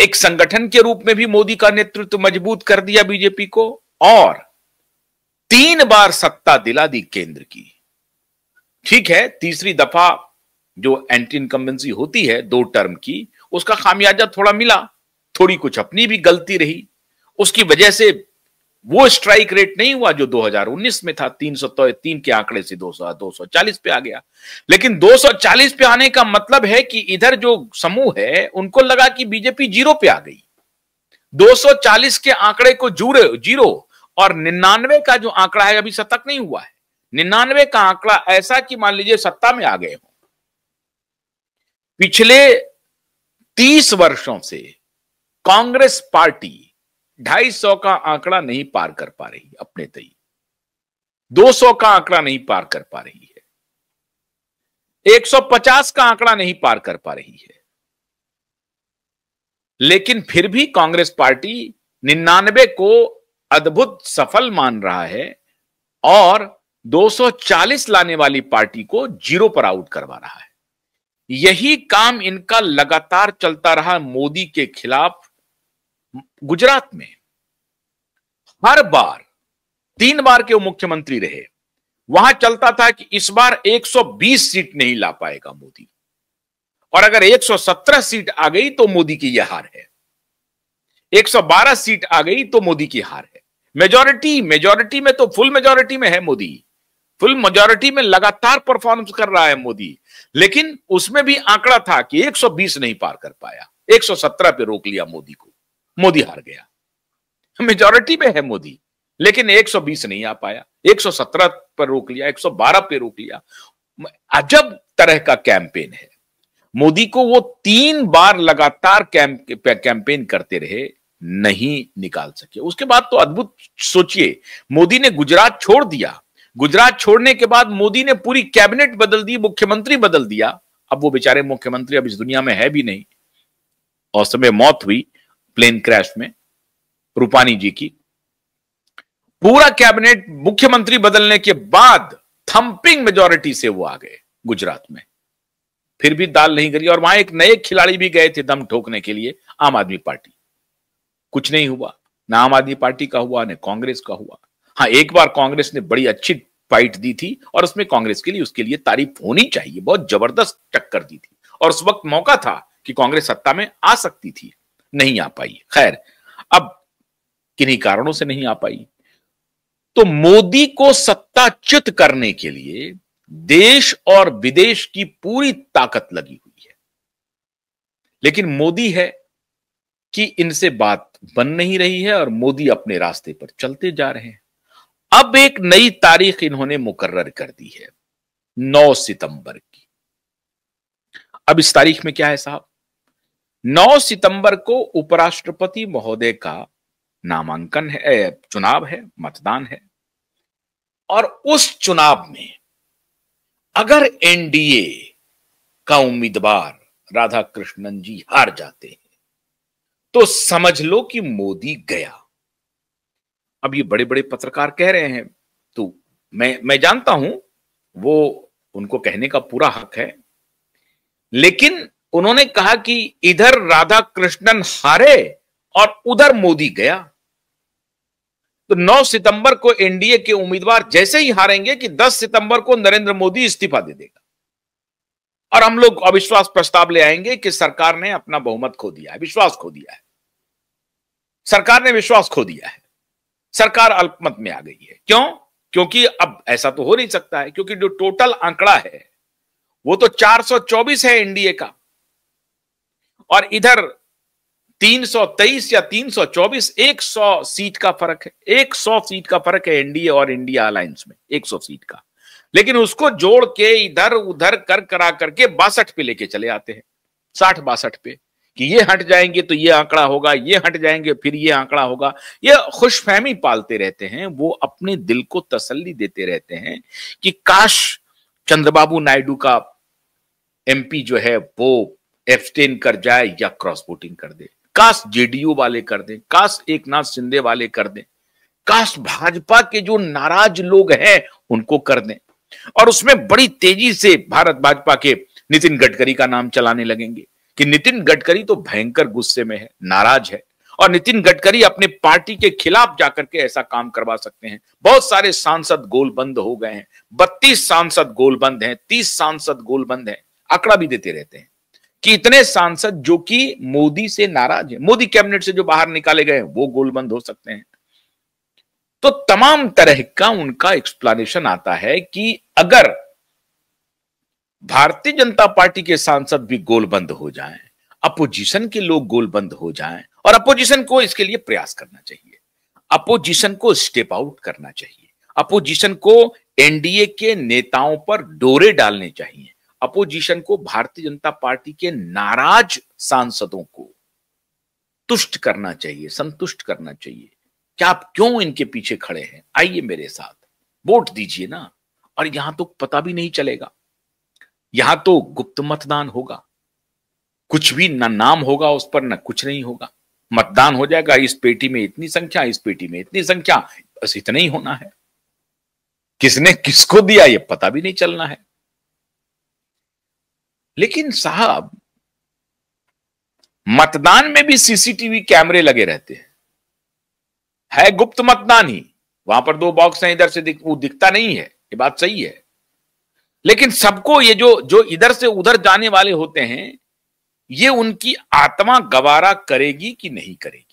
एक संगठन के रूप में भी मोदी का नेतृत्व मजबूत कर दिया बीजेपी को, और 3 बार सत्ता दिला दी केंद्र की। ठीक है, तीसरी दफा जो एंटी इनकम्बेंसी होती है 2 टर्म की, उसका खामियाजा थोड़ा मिला, थोड़ी कुछ अपनी भी गलती रही, उसकी वजह से वो स्ट्राइक रेट नहीं हुआ जो 2019 में था। 303 के आंकड़े से 240 पे आ गया। लेकिन 240 पे आने का मतलब है कि इधर जो समूह है उनको लगा कि बीजेपी 0 पे आ गई। 240 के आंकड़े को जीरो और 99 का जो आंकड़ा है अभी तक नहीं हुआ है। 99 का आंकड़ा ऐसा कि मान लीजिए सत्ता में आ गए हो। पिछले 30 वर्षों से कांग्रेस पार्टी 250 का आंकड़ा नहीं पार कर पा रही अपने तय, 200 का आंकड़ा नहीं पार कर पा रही है, 150 का आंकड़ा नहीं पार कर पा रही है। लेकिन फिर भी कांग्रेस पार्टी 99 को अद्भुत सफल मान रहा है और 240 लाने वाली पार्टी को 0 पर आउट करवा रहा है। यही काम इनका लगातार चलता रहा मोदी के खिलाफ। गुजरात में हर बार 3 बार के वो मुख्यमंत्री रहे, वहां चलता था कि इस बार 120 सीट नहीं ला पाएगा मोदी, और अगर 117 सीट आ गई तो मोदी की यह हार है, 112 सीट आ गई तो मोदी की हार है। मेजॉरिटी में तो फुल मेजॉरिटी में है मोदी, फुल मेजॉरिटी में लगातार परफॉर्मेंस कर रहा है मोदी। लेकिन उसमें भी आंकड़ा था कि 120 नहीं पार कर पाया, 117 पे रोक लिया मोदी को, मोदी हार गया। मेजॉरिटी में है मोदी लेकिन 120 नहीं आ पाया, 117 पर रोक लिया, 112 पे रोक लिया। अजब तरह का कैंपेन है मोदी को। वो 3 बार लगातार कैंपेन करते रहे, नहीं निकाल सके। उसके बाद तो अद्भुत, सोचिए, मोदी ने गुजरात छोड़ दिया। गुजरात छोड़ने के बाद मोदी ने पूरी कैबिनेट बदल दी, मुख्यमंत्री बदल दिया। अब वो बेचारे मुख्यमंत्री अब इस दुनिया में है भी नहीं, और समय मौत हुई प्लेन क्रैश में रूपानी जी की। पूरा कैबिनेट मुख्यमंत्री बदलने के बाद थंपिंग मेजॉरिटी से वो आ गए गुजरात में, फिर भी दाल नहीं गली। और वहां एक नए खिलाड़ी भी गए थे दम ठोकने के लिए, आम आदमी पार्टी। कुछ नहीं हुआ, ना आम आदमी पार्टी का हुआ, ना कांग्रेस का हुआ। हाँ, एक बार कांग्रेस ने बड़ी अच्छी फाइट दी थी और उसमें कांग्रेस के लिए, उसके लिए तारीफ होनी चाहिए, बहुत जबरदस्त टक्कर दी थी, और उस वक्त मौका था कि कांग्रेस सत्ता में आ सकती थी, नहीं आ पाई। खैर, अब किन्हीं कारणों से नहीं आ पाई। तो मोदी को सत्ताच्युत करने के लिए देश और विदेश की पूरी ताकत लगी हुई है, लेकिन मोदी है कि इनसे बात बन नहीं रही है और मोदी अपने रास्ते पर चलते जा रहे हैं। अब एक नई तारीख इन्होंने मुकर्रर कर दी है, 9 सितंबर की। अब इस तारीख में क्या है साहब, 9 सितंबर को उपराष्ट्रपति महोदय का नामांकन है, चुनाव है, मतदान है। और उस चुनाव में अगर एनडीए का उम्मीदवार राधाकृष्णन जी हार जाते हैं तो समझ लो कि मोदी गया। अब ये बड़े बड़े पत्रकार कह रहे हैं, तो मैं जानता हूं, वो उनको कहने का पूरा हक है, लेकिन उन्होंने कहा कि इधर राधाकृष्णन हारे और उधर मोदी गया। तो 9 सितंबर को एनडीए के उम्मीदवार जैसे ही हारेंगे कि 10 सितंबर को नरेंद्र मोदी इस्तीफा दे देगा और हम लोग अविश्वास प्रस्ताव ले आएंगे कि सरकार ने अपना बहुमत खो दिया है, विश्वास खो दिया है, सरकार ने विश्वास खो दिया है, सरकार अल्पमत में आ गई है। क्यों? क्योंकि अब ऐसा तो हो नहीं सकता है, क्योंकि जो टोटल आंकड़ा है वो तो 424 है एनडीए का, और इधर 323 या 324, 100 सीट का फर्क है, 100 सीट का फर्क है एनडीए और इंडिया अलायंस में, 100 सीट का। लेकिन उसको जोड़ के इधर उधर कर करा करके 62 पे लेके चले आते हैं, 60-62 पे, कि ये हट जाएंगे तो ये आंकड़ा होगा, ये हट जाएंगे फिर ये आंकड़ा होगा। ये खुशफहमी पालते रहते हैं, वो अपने दिल को तसल्ली देते रहते हैं कि काश चंद्रबाबू नायडू का एमपी जो है वो एब्सटेन कर जाए या क्रॉस वोटिंग कर दे, काश जेडीयू वाले कर दें, काश एकनाथ शिंदे वाले कर दें, काश भाजपा के जो नाराज लोग हैं उनको कर दें। और उसमें बड़ी तेजी से भारत भाजपा के नितिन गडकरी का नाम चलाने लगेंगे कि नितिन गडकरी तो भयंकर गुस्से में है, नाराज है, और नितिन गडकरी अपने पार्टी के खिलाफ जाकर के ऐसा काम करवा सकते हैं। बहुत सारे सांसद गोलबंद हो गए हैं, 32 सांसद गोलबंद हैं, 30 सांसद गोलबंद हैं। आंकड़ा भी देते रहते हैं कि इतने सांसद जो कि मोदी से नाराज है, मोदी कैबिनेट से जो बाहर निकाले गए वो गोलबंद हो सकते हैं। तो तमाम तरह का उनका एक्सप्लेनेशन आता है कि अगर भारतीय जनता पार्टी के सांसद भी गोलबंद हो जाएं, अपोजिशन के लोग गोलबंद हो जाएं, और अपोजिशन को इसके लिए प्रयास करना चाहिए, अपोजिशन को स्टेप आउट करना चाहिए, अपोजिशन को एनडीए के नेताओं पर डोरे डालने चाहिए, अपोजिशन को भारतीय जनता पार्टी के नाराज सांसदों को तुष्ट करना चाहिए, संतुष्ट करना चाहिए कि आप क्यों इनके पीछे खड़े हैं, आइए मेरे साथ वोट दीजिए ना। और यहां तो पता भी नहीं चलेगा, यहां तो गुप्त मतदान होगा, कुछ भी ना नाम होगा उस पर, ना कुछ नहीं होगा। मतदान हो जाएगा, इस पेटी में इतनी संख्या, इस पेटी में इतनी संख्या, बस इतना ही होना है। किसने किसको दिया ये पता भी नहीं चलना है। लेकिन साहब, मतदान में भी सीसीटीवी कैमरे लगे रहते हैं, है गुप्त मतदान ही, वहां पर 2 बॉक्स हैं, इधर से वो दिखता नहीं है, ये बात सही है। लेकिन सबको ये जो इधर से उधर जाने वाले होते हैं, ये उनकी आत्मा गवारा करेगी कि नहीं करेगी?